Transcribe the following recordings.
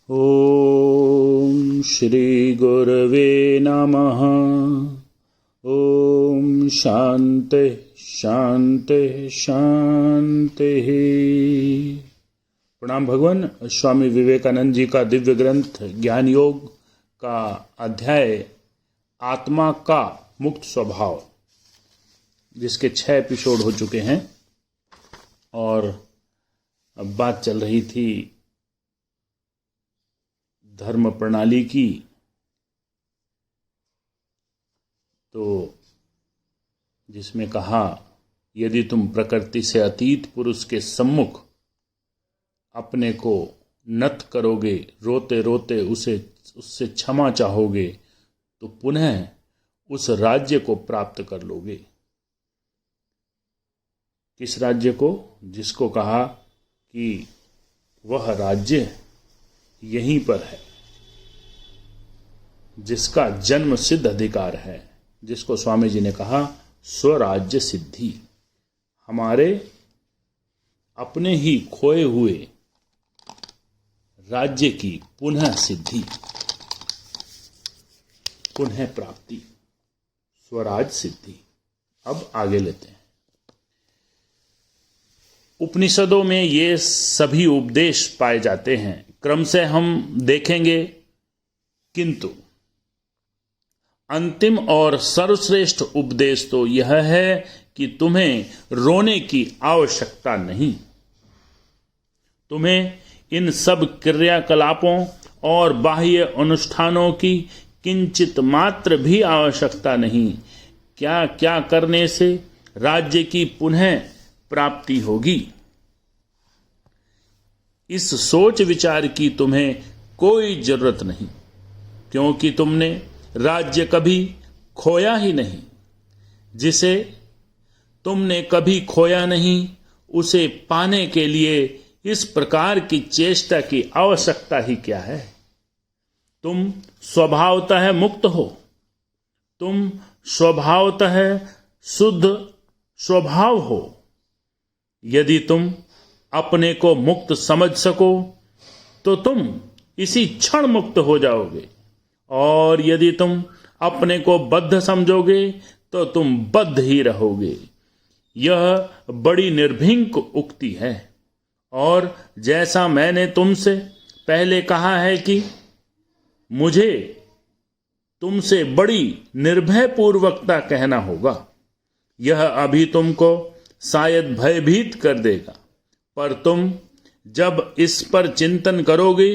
ॐ श्री गुरवे नमः। ॐ शान्ति शान्ति शान्ति। प्रणाम भगवान। स्वामी विवेकानंद जी का दिव्य ग्रंथ ज्ञान योग का अध्याय आत्मा का मुक्त स्वभाव, जिसके 6 एपिसोड हो चुके हैं और अब बात चल रही थी धर्म प्रणाली की। तो जिसमें कहा, यदि तुम प्रकृति से अतीत पुरुष के सम्मुख अपने को नत करोगे, रोते रोते उससे क्षमा चाहोगे, तो पुनः उस राज्य को प्राप्त कर लोगे। किस राज्य को? जिसको कहा कि वह राज्य यहीं पर है, जिसका जन्म सिद्ध अधिकार है, जिसको स्वामी जी ने कहा स्वराज्य सिद्धि। हमारे अपने ही खोए हुए राज्य की पुनः सिद्धि, पुनः प्राप्ति, स्वराज सिद्धि। अब आगे लेते हैं। उपनिषदों में ये सभी उपदेश पाए जाते हैं, क्रम से हम देखेंगे, किंतु अंतिम और सर्वश्रेष्ठ उपदेश तो यह है कि तुम्हें रोने की आवश्यकता नहीं। तुम्हें इन सब क्रियाकलापों और बाह्य अनुष्ठानों की किंचित मात्र भी आवश्यकता नहीं। क्या क्या करने से राज्य की पुनः प्राप्ति होगी, इस सोच विचार की तुम्हें कोई जरूरत नहीं, क्योंकि तुमने राज्य कभी खोया ही नहीं। जिसे तुमने कभी खोया नहीं, उसे पाने के लिए इस प्रकार की चेष्टा की आवश्यकता ही क्या है। तुम स्वभावतः मुक्त हो, तुम स्वभावतः शुद्ध स्वभाव हो। यदि तुम अपने को मुक्त समझ सको तो तुम इसी क्षण मुक्त हो जाओगे, और यदि तुम अपने को बद्ध समझोगे तो तुम बद्ध ही रहोगे। यह बड़ी निर्भीक उक्ति है, और जैसा मैंने तुमसे पहले कहा है कि मुझे तुमसे बड़ी निर्भय पूर्वकता कहना होगा, यह अभी तुमको शायद भयभीत कर देगा, पर तुम जब इस पर चिंतन करोगे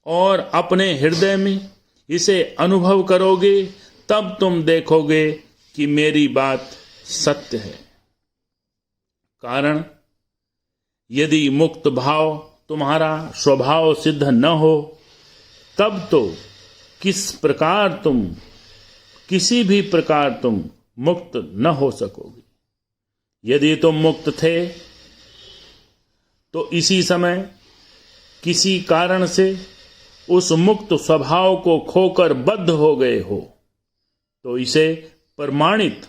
और अपने हृदय में इसे अनुभव करोगे, तब तुम देखोगे कि मेरी बात सत्य है। कारण, यदि मुक्त भाव तुम्हारा स्वभाव सिद्ध न हो, तब तो किसी भी प्रकार तुम मुक्त न हो सकोगे। यदि तुम मुक्त थे तो इसी समय किसी कारण से उस मुक्त स्वभाव को खोकर बद्ध हो गए हो, तो इसे प्रमाणित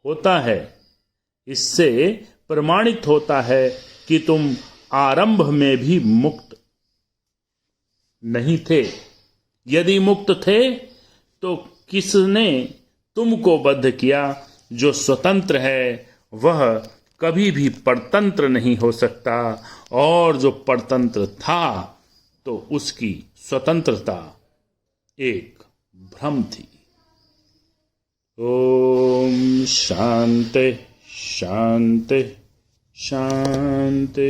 होता है, इससे प्रमाणित होता है कि तुम आरंभ में भी मुक्त नहीं थे। यदि मुक्त थे तो किसने तुमको बद्ध किया? जो स्वतंत्र है वह कभी भी परतंत्र नहीं हो सकता, और जो परतंत्र था तो उसकी स्वतंत्रता एक भ्रम थी। ओम शांति शांति शांति।